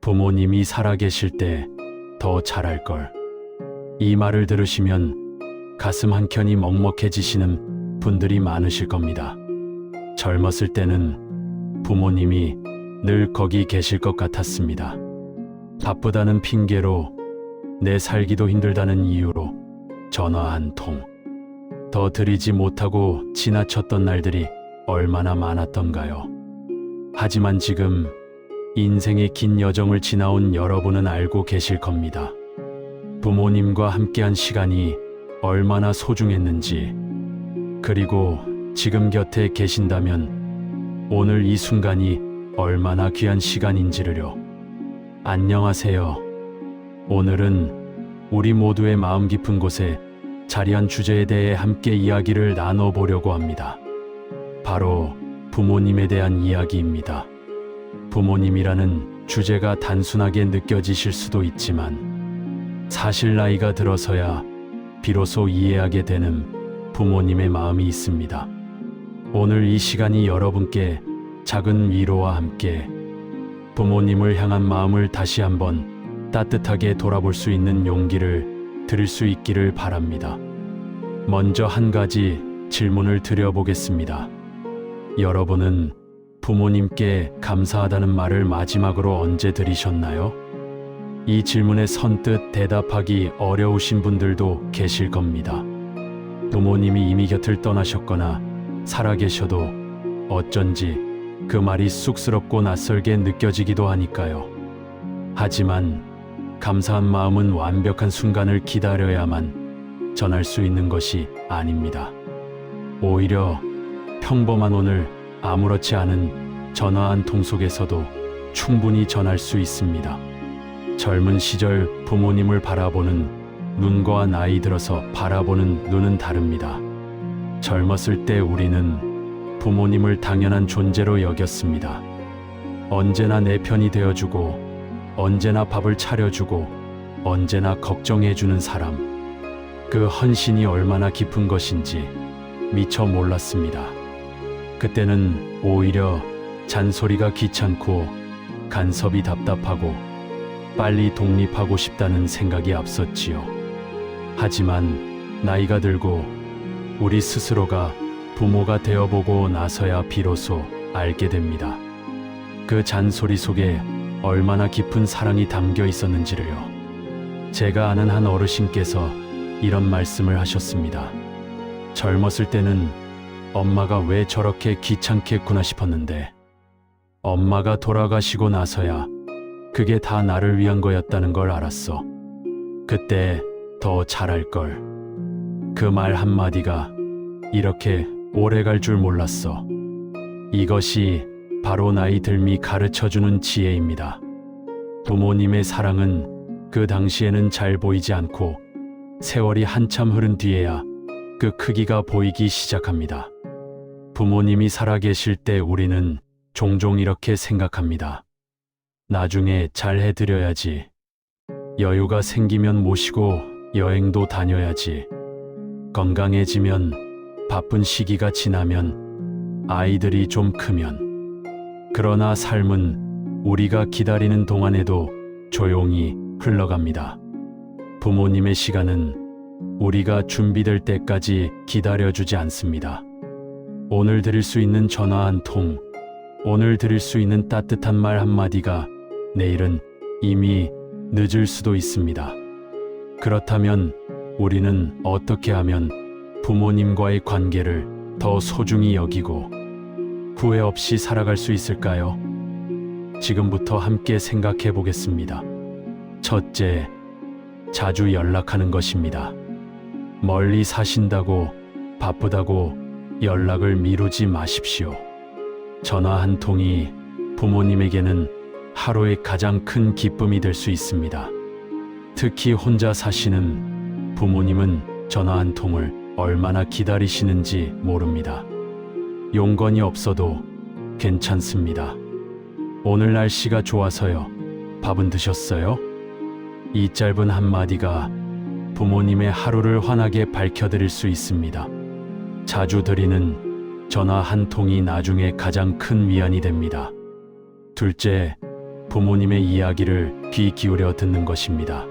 부모님이 살아계실 때 더 잘할걸. 이 말을 들으시면 가슴 한켠이 먹먹해지시는 분들이 많으실 겁니다. 젊었을 때는 부모님이 늘 거기 계실 것 같았습니다. 바쁘다는 핑계로, 내 살기도 힘들다는 이유로 전화 한 통 더 드리지 못하고 지나쳤던 날들이 얼마나 많았던가요. 하지만 지금 인생의 긴 여정을 지나온 여러분은 알고 계실 겁니다. 부모님과 함께한 시간이 얼마나 소중했는지, 그리고 지금 곁에 계신다면 오늘 이 순간이 얼마나 귀한 시간인지를요. 안녕하세요. 오늘은 우리 모두의 마음 깊은 곳에 자리한 주제에 대해 함께 이야기를 나눠보려고 합니다. 바로 부모님에 대한 이야기입니다. 부모님이라는 주제가 단순하게 느껴지실 수도 있지만, 사실 나이가 들어서야 비로소 이해하게 되는 부모님의 마음이 있습니다. 오늘 이 시간이 여러분께 작은 위로와 함께 부모님을 향한 마음을 다시 한번 따뜻하게 돌아볼 수 있는 용기를 드릴 수 있기를 바랍니다. 먼저 한 가지 질문을 드려보겠습니다. 여러분은 부모님께 감사하다는 말을 마지막으로 언제 들으셨나요? 이 질문에 선뜻 대답하기 어려우신 분들도 계실 겁니다. 부모님이 이미 곁을 떠나셨거나 살아계셔도 어쩐지 그 말이 쑥스럽고 낯설게 느껴지기도 하니까요. 하지만 감사한 마음은 완벽한 순간을 기다려야만 전할 수 있는 것이 아닙니다. 오히려 평범한 오늘, 아무렇지 않은 전화 한 통 속에서도 충분히 전할 수 있습니다. 젊은 시절 부모님을 바라보는 눈과 나이 들어서 바라보는 눈은 다릅니다. 젊었을 때 우리는 부모님을 당연한 존재로 여겼습니다. 언제나 내 편이 되어주고, 언제나 밥을 차려주고, 언제나 걱정해주는 사람. 그 헌신이 얼마나 깊은 것인지 미처 몰랐습니다. 그때는 오히려 잔소리가 귀찮고 간섭이 답답하고 빨리 독립하고 싶다는 생각이 앞섰지요. 하지만 나이가 들고 우리 스스로가 부모가 되어보고 나서야 비로소 알게 됩니다. 그 잔소리 속에 얼마나 깊은 사랑이 담겨 있었는지를요. 제가 아는 한 어르신께서 이런 말씀을 하셨습니다. 젊었을 때는 엄마가 왜 저렇게 귀찮겠구나 싶었는데, 엄마가 돌아가시고 나서야 그게 다 나를 위한 거였다는 걸 알았어. 그때 더 잘할 걸. 그 말 한마디가 이렇게 오래 갈 줄 몰랐어. 이것이 바로 나이 들미 가르쳐주는 지혜입니다. 부모님의 사랑은 그 당시에는 잘 보이지 않고 세월이 한참 흐른 뒤에야 그 크기가 보이기 시작합니다. 부모님이 살아계실 때 우리는 종종 이렇게 생각합니다. 나중에 잘 해드려야지. 여유가 생기면 모시고 여행도 다녀야지. 건강해지면, 바쁜 시기가 지나면, 아이들이 좀 크면. 그러나 삶은 우리가 기다리는 동안에도 조용히 흘러갑니다. 부모님의 시간은 우리가 준비될 때까지 기다려주지 않습니다. 오늘 드릴 수 있는 전화 한 통, 오늘 드릴 수 있는 따뜻한 말 한마디가 내일은 이미 늦을 수도 있습니다. 그렇다면 우리는 어떻게 하면 부모님과의 관계를 더 소중히 여기고 후회 없이 살아갈 수 있을까요? 지금부터 함께 생각해 보겠습니다. 첫째, 자주 연락하는 것입니다. 멀리 사신다고, 바쁘다고 연락을 미루지 마십시오. 전화 한 통이 부모님에게는 하루의 가장 큰 기쁨이 될 수 있습니다. 특히 혼자 사시는 부모님은 전화 한 통을 얼마나 기다리시는지 모릅니다. 용건이 없어도 괜찮습니다. 오늘 날씨가 좋아서요. 밥은 드셨어요? 이 짧은 한마디가 부모님의 하루를 환하게 밝혀드릴 수 있습니다. 자주 드리는 전화 한 통이 나중에 가장 큰 위안이 됩니다. 둘째, 부모님의 이야기를 귀 기울여 듣는 것입니다.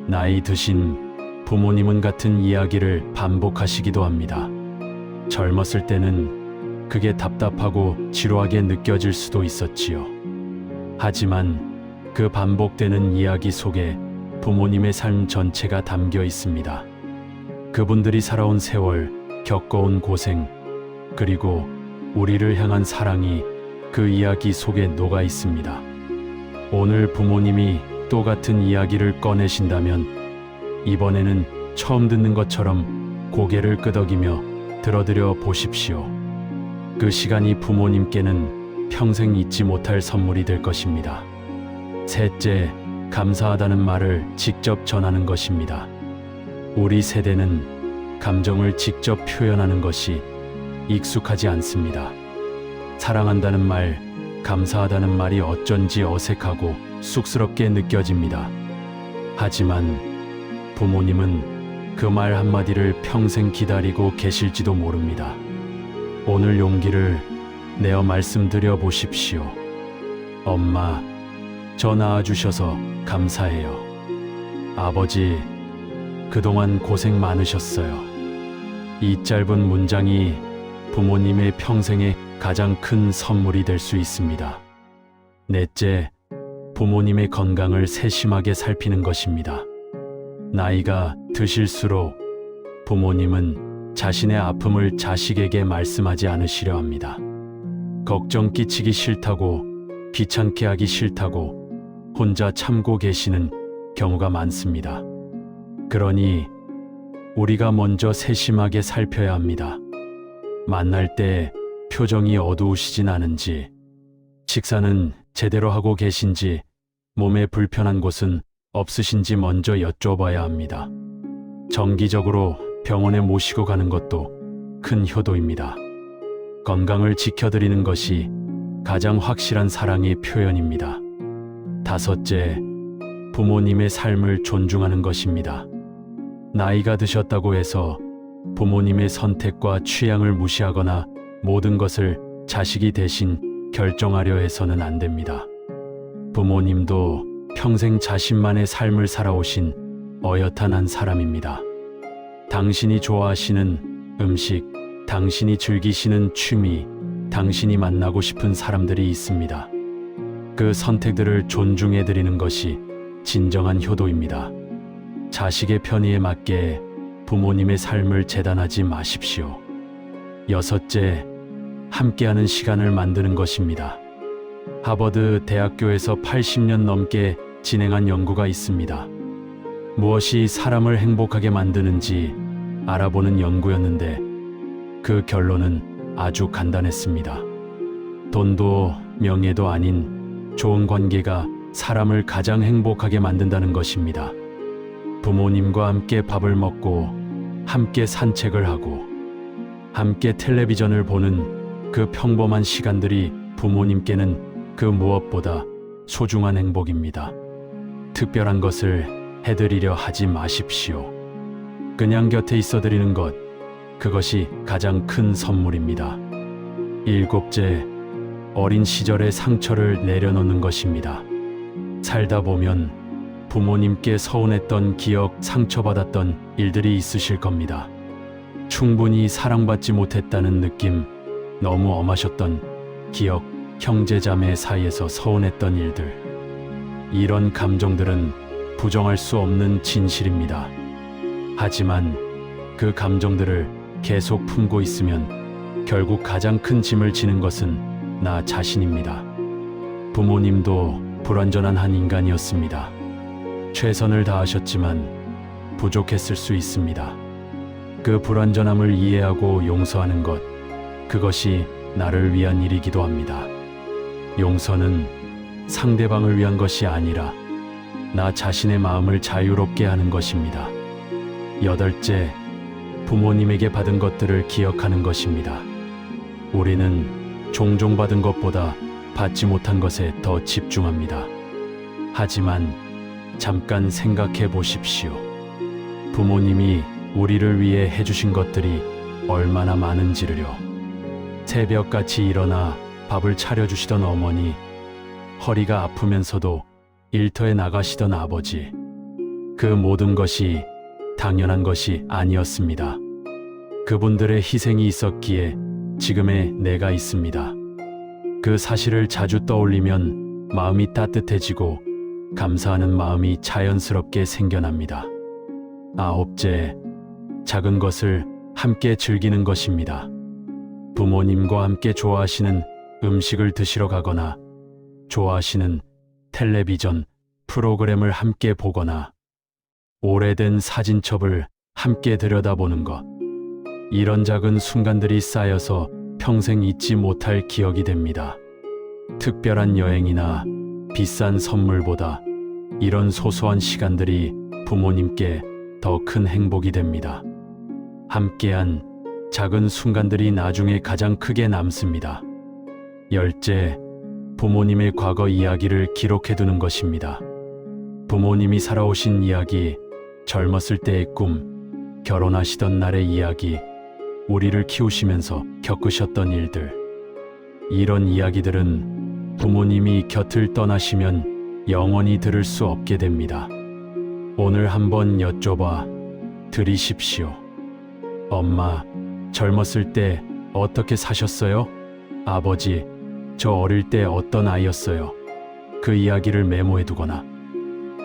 나이 드신 부모님은 같은 이야기를 반복하시기도 합니다. 젊었을 때는 그게 답답하고 지루하게 느껴질 수도 있었지요. 하지만 그 반복되는 이야기 속에 부모님의 삶 전체가 담겨 있습니다. 그분들이 살아온 세월, 겪어온 고생, 그리고 우리를 향한 사랑이 그 이야기 속에 녹아 있습니다. 오늘 부모님이 또 같은 이야기를 꺼내신다면 이번에는 처음 듣는 것처럼 고개를 끄덕이며 들어드려 보십시오. 그 시간이 부모님께는 평생 잊지 못할 선물이 될 것입니다. 셋째, 감사하다는 말을 직접 전하는 것입니다. 우리 세대는 감정을 직접 표현하는 것이 익숙하지 않습니다. 사랑한다는 말, 감사하다는 말이 어쩐지 어색하고 쑥스럽게 느껴집니다. 하지만 부모님은 그 말 한마디를 평생 기다리고 계실지도 모릅니다. 오늘 용기를 내어 말씀드려 보십시오. 엄마, 저 낳아주셔서 감사해요. 아버지, 그동안 고생 많으셨어요. 이 짧은 문장이 부모님의 평생에 가장 큰 선물이 될 수 있습니다. 넷째, 부모님의 건강을 세심하게 살피는 것입니다. 나이가 드실수록 부모님은 자신의 아픔을 자식에게 말씀하지 않으시려 합니다. 걱정 끼치기 싫다고, 귀찮게 하기 싫다고 혼자 참고 계시는 경우가 많습니다. 그러니 우리가 먼저 세심하게 살펴야 합니다. 만날 때 표정이 어두우시진 않은지, 식사는 제대로 하고 계신지, 몸에 불편한 곳은 없으신지 먼저 여쭤봐야 합니다. 정기적으로 병원에 모시고 가는 것도 큰 효도입니다. 건강을 지켜드리는 것이 가장 확실한 사랑의 표현입니다. 다섯째, 부모님의 삶을 존중하는 것입니다. 나이가 드셨다고 해서 부모님의 선택과 취향을 무시하거나 모든 것을 자식이 대신 결정하려 해서는 안 됩니다. 부모님도 평생 자신만의 삶을 살아오신 어엿한 한 사람입니다. 당신이 좋아하시는 음식, 당신이 즐기시는 취미, 당신이 만나고 싶은 사람들이 있습니다. 그 선택들을 존중해드리는 것이 진정한 효도입니다. 자식의 편의에 맞게 부모님의 삶을 재단하지 마십시오. 여섯째, 함께하는 시간을 만드는 것입니다. 하버드 대학교에서 80년 넘게 진행한 연구가 있습니다. 무엇이 사람을 행복하게 만드는지 알아보는 연구였는데 그 결론은 아주 간단했습니다. 돈도 명예도 아닌 좋은 관계가 사람을 가장 행복하게 만든다는 것입니다. 부모님과 함께 밥을 먹고, 함께 산책을 하고, 함께 텔레비전을 보는 그 평범한 시간들이 부모님께는 그 무엇보다 소중한 행복입니다. 특별한 것을 해드리려 하지 마십시오. 그냥 곁에 있어드리는 것, 그것이 가장 큰 선물입니다. 일곱째, 어린 시절의 상처를 내려놓는 것입니다. 살다 보면 부모님께 서운했던 기억, 상처받았던 일들이 있으실 겁니다. 충분히 사랑받지 못했다는 느낌, 너무 엄하셨던 기억, 형제자매 사이에서 서운했던 일들. 이런 감정들은 부정할 수 없는 진실입니다. 하지만 그 감정들을 계속 품고 있으면 결국 가장 큰 짐을 지는 것은 나 자신입니다. 부모님도 불완전한 한 인간이었습니다. 최선을 다하셨지만 부족했을 수 있습니다. 그 불완전함을 이해하고 용서하는 것, 그것이 나를 위한 일이기도 합니다. 용서는 상대방을 위한 것이 아니라 나 자신의 마음을 자유롭게 하는 것입니다. 여덟째, 부모님에게 받은 것들을 기억하는 것입니다. 우리는 종종 받은 것보다 받지 못한 것에 더 집중합니다. 하지만 잠깐 생각해 보십시오. 부모님이 우리를 위해 해주신 것들이 얼마나 많은지를요. 새벽같이 일어나 밥을 차려주시던 어머니, 허리가 아프면서도 일터에 나가시던 아버지. 그 모든 것이 당연한 것이 아니었습니다. 그분들의 희생이 있었기에 지금의 내가 있습니다. 그 사실을 자주 떠올리면 마음이 따뜻해지고 감사하는 마음이 자연스럽게 생겨납니다. 아홉째, 작은 것을 함께 즐기는 것입니다. 부모님과 함께 좋아하시는 음식을 드시러 가거나 좋아하시는 텔레비전 프로그램을 함께 보거나 오래된 사진첩을 함께 들여다보는 것. 이런 작은 순간들이 쌓여서 평생 잊지 못할 기억이 됩니다. 특별한 여행이나 비싼 선물보다 이런 소소한 시간들이 부모님께 더 큰 행복이 됩니다. 함께한 작은 순간들이 나중에 가장 크게 남습니다. 열째, 부모님의 과거 이야기를 기록해두는 것입니다. 부모님이 살아오신 이야기, 젊었을 때의 꿈, 결혼하시던 날의 이야기, 우리를 키우시면서 겪으셨던 일들. 이런 이야기들은 부모님이 곁을 떠나시면 영원히 들을 수 없게 됩니다. 오늘 한번 여쭤봐 드리십시오. 엄마, 젊었을 때 어떻게 사셨어요? 아버지, 저 어릴 때 어떤 아이였어요? 그 이야기를 메모해두거나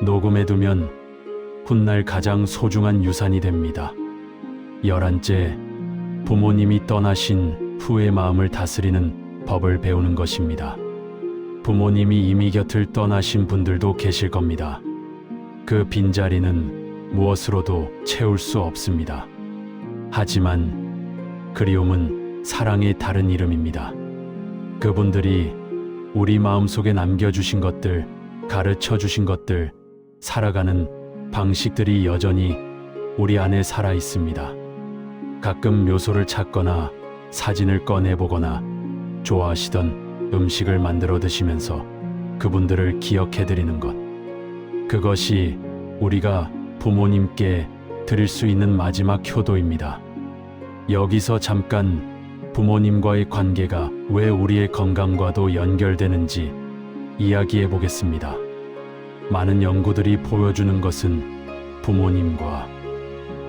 녹음해두면 훗날 가장 소중한 유산이 됩니다. 11째, 부모님이 떠나신 후의 마음을 다스리는 법을 배우는 것입니다. 부모님이 이미 곁을 떠나신 분들도 계실 겁니다. 그 빈자리는 무엇으로도 채울 수 없습니다. 하지만 그리움은 사랑의 다른 이름입니다. 그분들이 우리 마음속에 남겨주신 것들, 가르쳐 주신 것들, 살아가는 방식들이 여전히 우리 안에 살아 있습니다. 가끔 묘소를 찾거나 사진을 꺼내보거나 좋아하시던 음식을 만들어 드시면서 그분들을 기억해드리는 것. 그것이 우리가 부모님께 드릴 수 있는 마지막 효도입니다. 여기서 잠깐 부모님과의 관계가 왜 우리의 건강과도 연결되는지 이야기해 보겠습니다. 많은 연구들이 보여주는 것은 부모님과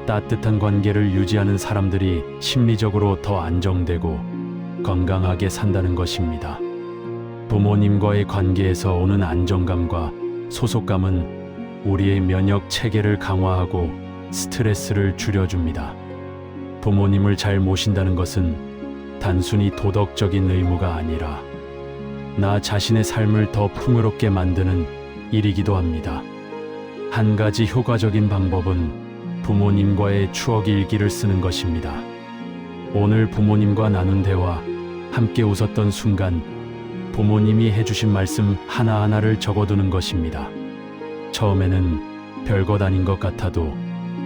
따뜻한 관계를 유지하는 사람들이 심리적으로 더 안정되고 건강하게 산다는 것입니다. 부모님과의 관계에서 오는 안정감과 소속감은 우리의 면역 체계를 강화하고 스트레스를 줄여줍니다. 부모님을 잘 모신다는 것은 단순히 도덕적인 의무가 아니라 나 자신의 삶을 더 풍요롭게 만드는 일이기도 합니다. 한 가지 효과적인 방법은 부모님과의 추억 일기를 쓰는 것입니다. 오늘 부모님과 나눈 대화, 함께 웃었던 순간, 부모님이 해주신 말씀 하나하나를 적어두는 것입니다. 처음에는 별것 아닌 것 같아도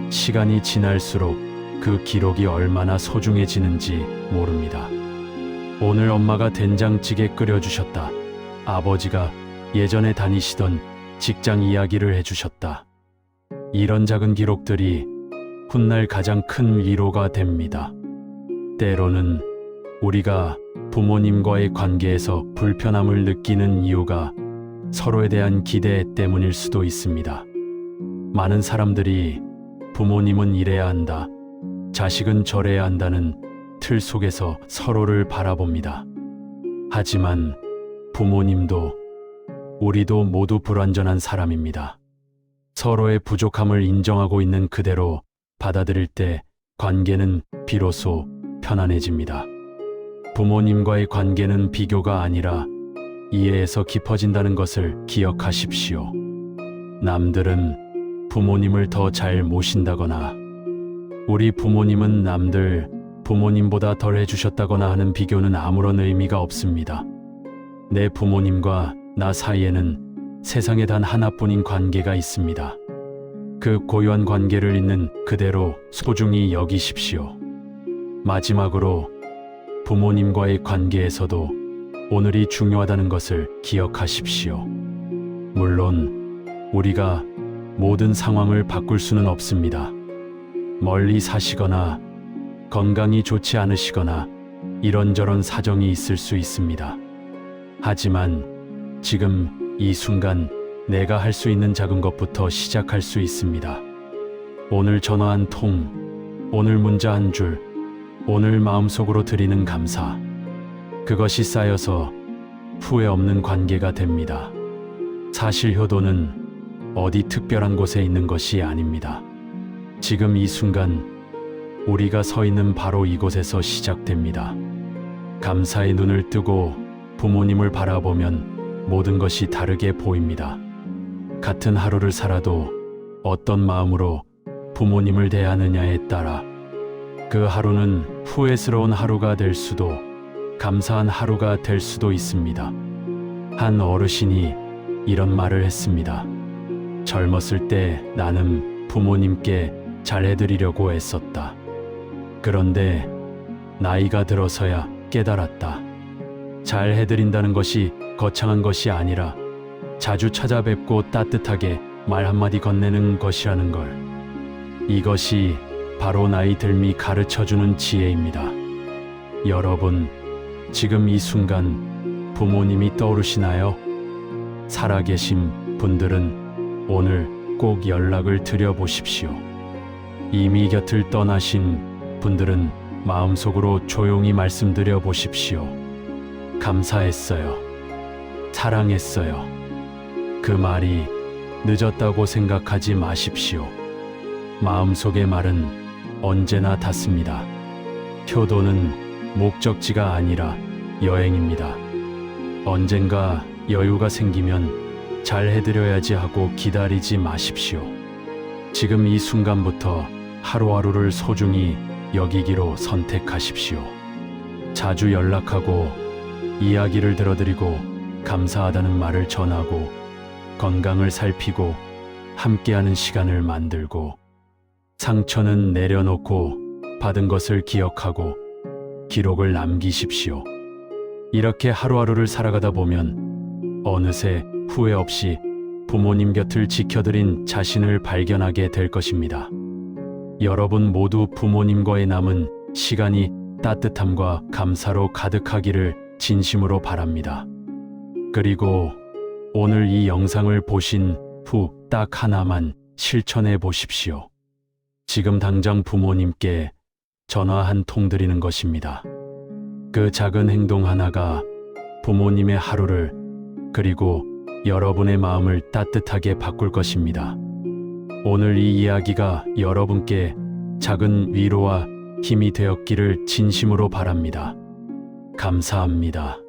시간이 지날수록 그 기록이 얼마나 소중해지는지 모릅니다. 오늘 엄마가 된장찌개 끓여주셨다. 아버지가 예전에 다니시던 직장 이야기를 해주셨다. 이런 작은 기록들이 훗날 가장 큰 위로가 됩니다. 때로는 우리가 부모님과의 관계에서 불편함을 느끼는 이유가 서로에 대한 기대 때문일 수도 있습니다. 많은 사람들이 부모님은 이래야 한다, 자식은 저래야 한다는 틀 속에서 서로를 바라봅니다. 하지만 부모님도 우리도 모두 불완전한 사람입니다. 서로의 부족함을 인정하고 있는 그대로 받아들일 때 관계는 비로소 편안해집니다. 부모님과의 관계는 비교가 아니라 이해에서 깊어진다는 것을 기억하십시오. 남들은 부모님을 더 잘 모신다거나 우리 부모님은 남들 부모님보다 덜 해주셨다거나 하는 비교는 아무런 의미가 없습니다. 내 부모님과 나 사이에는 세상에 단 하나뿐인 관계가 있습니다. 그 고유한 관계를 있는 그대로 소중히 여기십시오. 마지막으로 부모님과의 관계에서도 오늘이 중요하다는 것을 기억하십시오. 물론 우리가 모든 상황을 바꿀 수는 없습니다. 멀리 사시거나 건강이 좋지 않으시거나 이런저런 사정이 있을 수 있습니다. 하지만 지금 이 순간 내가 할 수 있는 작은 것부터 시작할 수 있습니다. 오늘 전화 한 통, 오늘 문자 한 줄, 오늘 마음속으로 드리는 감사. 그것이 쌓여서 후회 없는 관계가 됩니다. 사실 효도는 어디 특별한 곳에 있는 것이 아닙니다. 지금 이 순간 우리가 서 있는 바로 이곳에서 시작됩니다. 감사의 눈을 뜨고 부모님을 바라보면 모든 것이 다르게 보입니다. 같은 하루를 살아도 어떤 마음으로 부모님을 대하느냐에 따라 그 하루는 후회스러운 하루가 될 수도 감사한 하루가 될 수도 있습니다. 한 어르신이 이런 말을 했습니다. 젊었을 때 나는 부모님께 잘해드리려고 애썼다. 그런데 나이가 들어서야 깨달았다. 잘해드린다는 것이 거창한 것이 아니라 자주 찾아뵙고 따뜻하게 말 한마디 건네는 것이라는 걸. 이것이 바로 나이 들미 가르쳐주는 지혜입니다. 여러분, 지금 이 순간 부모님이 떠오르시나요? 살아계신 분들은 오늘 꼭 연락을 드려보십시오. 이미 곁을 떠나신 분들은 마음속으로 조용히 말씀드려 보십시오. 감사했어요. 사랑했어요. 그 말이 늦었다고 생각하지 마십시오. 마음속의 말은 언제나 닿습니다. 효도는 목적지가 아니라 여행입니다. 언젠가 여유가 생기면 잘 해드려야지 하고 기다리지 마십시오. 지금 이 순간부터 하루하루를 소중히 여기기로 선택하십시오. 자주 연락하고 이야기를 들어드리고 감사하다는 말을 전하고 건강을 살피고 함께하는 시간을 만들고 상처는 내려놓고 받은 것을 기억하고 기록을 남기십시오. 이렇게 하루하루를 살아가다 보면 어느새 후회 없이 부모님 곁을 지켜드린 자신을 발견하게 될 것입니다. 여러분 모두 부모님과의 남은 시간이 따뜻함과 감사로 가득하기를 진심으로 바랍니다. 그리고 오늘 이 영상을 보신 후 딱 하나만 실천해 보십시오. 지금 당장 부모님께 전화 한 통 드리는 것입니다. 그 작은 행동 하나가 부모님의 하루를 그리고 여러분의 마음을 따뜻하게 바꿀 것입니다. 오늘 이 이야기가 여러분께 작은 위로와 힘이 되었기를 진심으로 바랍니다. 감사합니다.